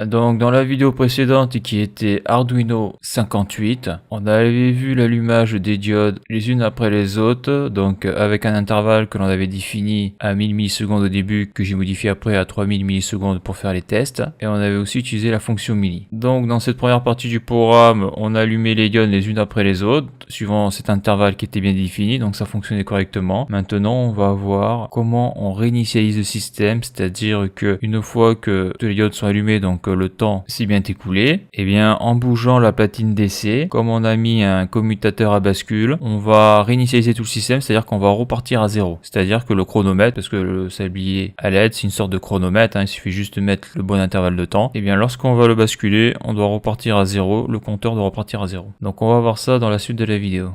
Donc dans la vidéo précédente qui était Arduino 58, on avait vu l'allumage des diodes les unes après les autres, donc avec un intervalle que l'on avait défini à 1000 millisecondes au début, que j'ai modifié après à 3000 millisecondes pour faire les tests, et on avait aussi utilisé la fonction milli. Donc dans cette première partie du programme, on a allumé les diodes les unes après les autres, suivant cet intervalle qui était bien défini, donc ça fonctionnait correctement. Maintenant on va voir comment on réinitialise le système, c'est-à-dire que une fois que toutes les diodes sont allumées, donc le temps s'est bien écoulé, et bien en bougeant la platine DC, comme on a mis un commutateur à bascule, on va réinitialiser tout le système, c'est-à-dire qu'on va repartir à zéro. C'est-à-dire que le chronomètre, parce que le sablier à LED c'est une sorte de chronomètre, il suffit juste de mettre le bon intervalle de temps, et bien lorsqu'on va le basculer, on doit repartir à zéro, le compteur doit repartir à zéro. Donc on va voir ça dans la suite de la vidéo.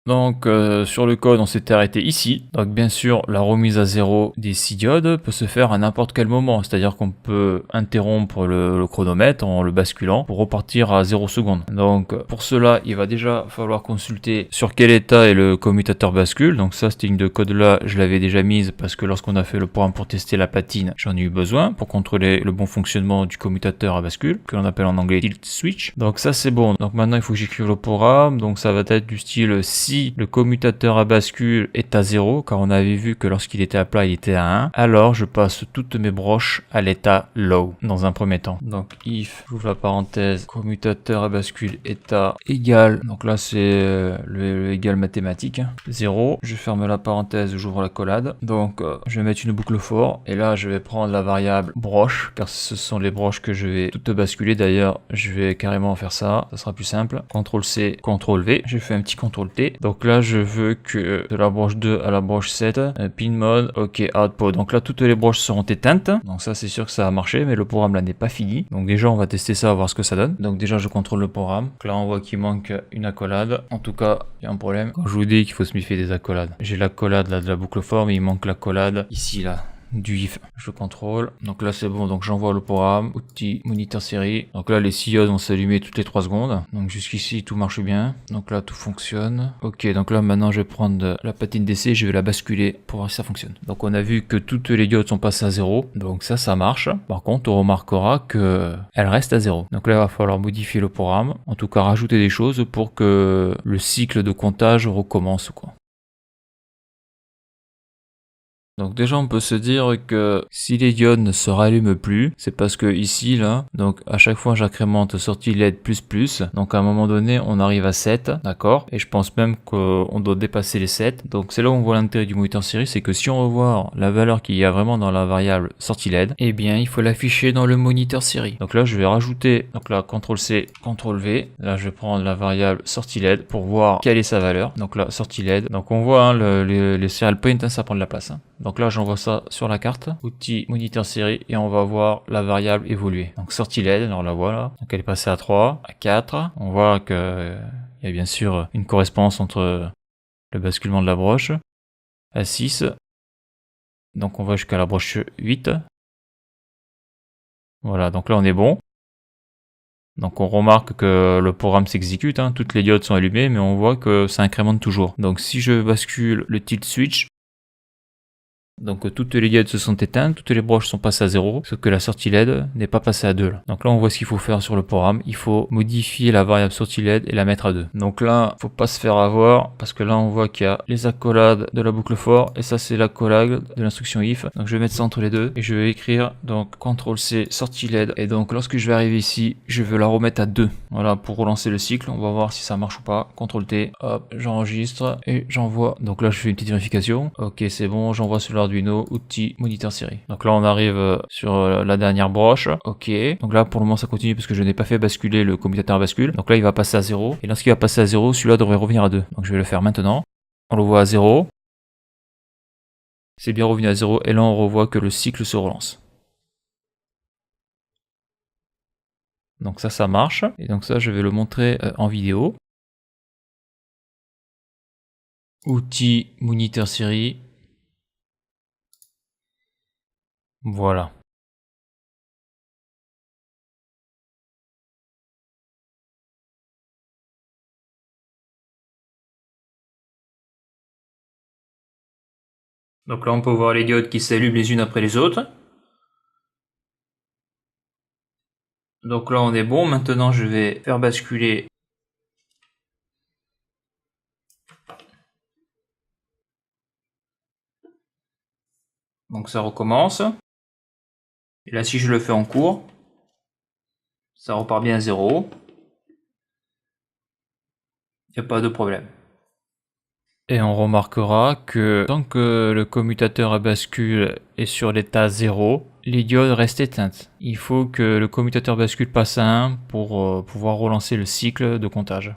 Donc sur le code on s'était arrêté ici. Donc bien sûr la remise à zéro des 6 diodes peut se faire à n'importe quel moment. C'est-à-dire qu'on peut interrompre le chronomètre en le basculant pour repartir à 0 secondes. Donc pour cela il va déjà falloir consulter sur quel état est le commutateur bascule. Donc ça cette ligne de code là je l'avais déjà mise parce que lorsqu'on a fait le programme pour tester la platine j'en ai eu besoin pour contrôler le bon fonctionnement du commutateur à bascule que l'on appelle en anglais tilt switch. Donc ça c'est bon. Donc maintenant il faut que j'écrive le programme. Donc ça va être du style si le commutateur à bascule est à 0, car on avait vu que lorsqu'il était à plat, il était à 1, alors je passe toutes mes broches à l'état low dans un premier temps. Donc if, j'ouvre la parenthèse, commutateur à bascule état égal, donc là c'est le égal mathématique, 0, je ferme la parenthèse, j'ouvre la collade, donc je vais mettre une boucle for, et là je vais prendre la variable broche, car ce sont les broches que je vais toutes basculer, d'ailleurs je vais carrément faire ça, ça sera plus simple, CTRL C, CTRL V, je fais un petit CTRL T, donc là je veux que de la broche 2 à la broche 7, pin mode, ok, output, donc là toutes les broches seront éteintes, donc ça c'est sûr que ça a marché, mais le programme là n'est pas fini, donc déjà on va tester ça, voir ce que ça donne. Donc déjà je contrôle le programme, donc là on voit qu'il manque une accolade, en tout cas il y a un problème, quand je vous dis qu'il faut se méfier des accolades, j'ai l'accolade là de la boucle for, mais il manque l'accolade ici là du if. Je contrôle. Donc là c'est bon, donc j'envoie le programme, outil moniteur série. Donc là les diodes vont s'allumer toutes les 3 secondes. Donc jusqu'ici tout marche bien. Donc là tout fonctionne. Ok, donc là maintenant je vais prendre la patine DC, je vais la basculer pour voir si ça fonctionne. Donc on a vu que toutes les diodes sont passées à 0. Donc ça marche. Par contre on remarquera que elles restent à 0. Donc là il va falloir modifier le programme. En tout cas rajouter des choses pour que le cycle de comptage recommence quoi. Donc déjà on peut se dire que si les diodes ne se rallument plus, c'est parce que ici là, donc à chaque fois j'incrémente sortie LED++, donc à un moment donné on arrive à 7, d'accord, et je pense même qu'on doit dépasser les 7, donc c'est là où on voit l'intérêt du moniteur série, c'est que si on veut voir la valeur qu'il y a vraiment dans la variable sortie LED, eh bien il faut l'afficher dans le moniteur série. Donc là je vais rajouter, donc là CTRL C, CTRL V, là je vais prendre la variable sortie LED pour voir quelle est sa valeur, donc là sortie LED, donc on voit les serial points, ça prend de la place. Donc là j'envoie ça sur la carte, outil moniteur série, et on va voir la variable évoluer. Donc sortie LED, alors la voilà, donc elle est passée à 3, à 4, on voit que il y a bien sûr une correspondance entre le basculement de la broche, à 6, donc on va jusqu'à la broche 8, voilà, donc là on est bon. Donc on remarque que le programme s'exécute, toutes les diodes sont allumées, mais on voit que ça incrémente toujours. Donc si je bascule le tilt switch, donc toutes les diodes se sont éteintes, toutes les broches sont passées à 0, sauf que la sortie LED n'est pas passée à 2 là. Donc là on voit ce qu'il faut faire sur le programme, il faut modifier la variable sortie LED et la mettre à 2. Donc là, faut pas se faire avoir, parce que là on voit qu'il y a les accolades de la boucle for, et ça c'est l'accolade de l'instruction if. Donc je vais mettre ça entre les deux, et je vais écrire donc CTRL C sortie LED, et donc lorsque je vais arriver ici, je veux la remettre à 2. Voilà, pour relancer le cycle, on va voir si ça marche ou pas. CTRL T, hop, j'enregistre, et j'envoie. Donc là je fais une petite vérification, ok c'est bon, j'envoie sur l'Arduino, outil moniteur série. Donc là on arrive sur la dernière broche, ok, donc là pour le moment ça continue parce que je n'ai pas fait basculer le commutateur à bascule, donc là il va passer à 0, et lorsqu'il va passer à 0, celui-là devrait revenir à 2, donc je vais le faire maintenant, on le voit à 0, c'est bien revenu à 0, et là on revoit que le cycle se relance. Donc ça marche, et donc ça je vais le montrer en vidéo. Outil moniteur série, voilà. Donc là on peut voir les diodes qui s'allument les unes après les autres. Donc là on est bon, maintenant je vais faire basculer. Donc ça recommence. Et là si je le fais en cours, ça repart bien à 0. Il n'y a pas de problème. Et on remarquera que tant que le commutateur à bascule est sur l'état 0, les diodes restent éteintes. Il faut que le commutateur bascule passe à 1 pour pouvoir relancer le cycle de comptage.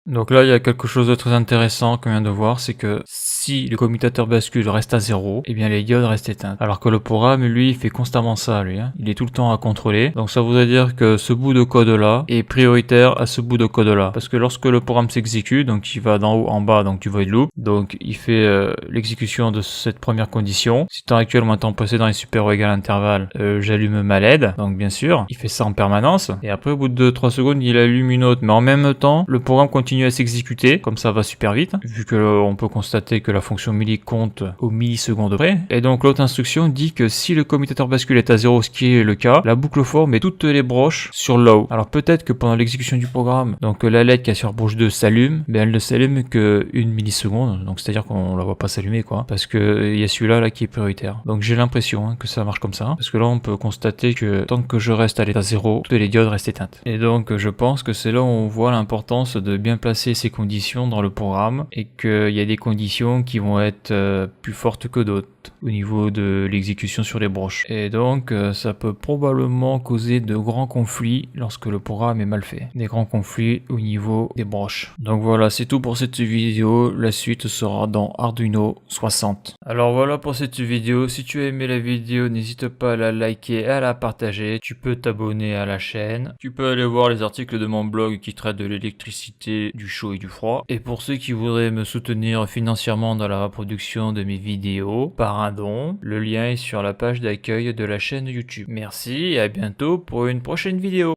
Donc là, il y a quelque chose de très intéressant qu'on vient de voir, c'est que si le commutateur bascule reste à 0, eh bien les diodes restent éteintes. Alors que le programme, lui, il fait constamment ça, lui. Il est tout le temps à contrôler. Donc ça voudrait dire que ce bout de code-là est prioritaire à ce bout de code-là. Parce que lorsque le programme s'exécute, donc il va d'en haut en bas, donc du void loop, donc il fait l'exécution de cette première condition. Si temps actuel moins temps précédent est supérieur ou égal à l'intervalle, j'allume ma LED. Donc bien sûr, il fait ça en permanence. Et après, au bout de 3 secondes, il allume une autre. Mais en même temps, le programme continue à s'exécuter, comme ça va super vite, vu que on peut constater que la fonction milli compte au milliseconde près. Et donc l'autre instruction dit que si le commutateur bascule est à 0, ce qui est le cas, la boucle for met toutes les broches sur low. Alors peut-être que pendant l'exécution du programme, donc la LED qui est sur broche 2 s'allume, mais elle ne s'allume que 1 milliseconde, donc c'est-à-dire qu'on la voit pas s'allumer quoi, parce que il y a celui-là là qui est prioritaire. Donc j'ai l'impression que ça marche comme ça, parce que là on peut constater que tant que je reste à l'état 0, toutes les diodes restent éteintes. Et donc je pense que c'est là où on voit l'importance de bien placer ces conditions dans le programme et qu'il y a des conditions qui vont être plus fortes que d'autres au niveau de l'exécution sur les broches. Et donc ça peut probablement causer de grands conflits lorsque le programme est mal fait. Des grands conflits au niveau des broches. Donc voilà, c'est tout pour cette vidéo. La suite sera dans Arduino 60. Alors voilà pour cette vidéo. Si tu as aimé la vidéo, n'hésite pas à la liker et à la partager. Tu peux t'abonner à la chaîne. Tu peux aller voir les articles de mon blog qui traitent de l'électricité, du chaud et du froid. Et pour ceux qui voudraient me soutenir financièrement dans la reproduction de mes vidéos, par un don, le lien est sur la page d'accueil de la chaîne YouTube. Merci et à bientôt pour une prochaine vidéo.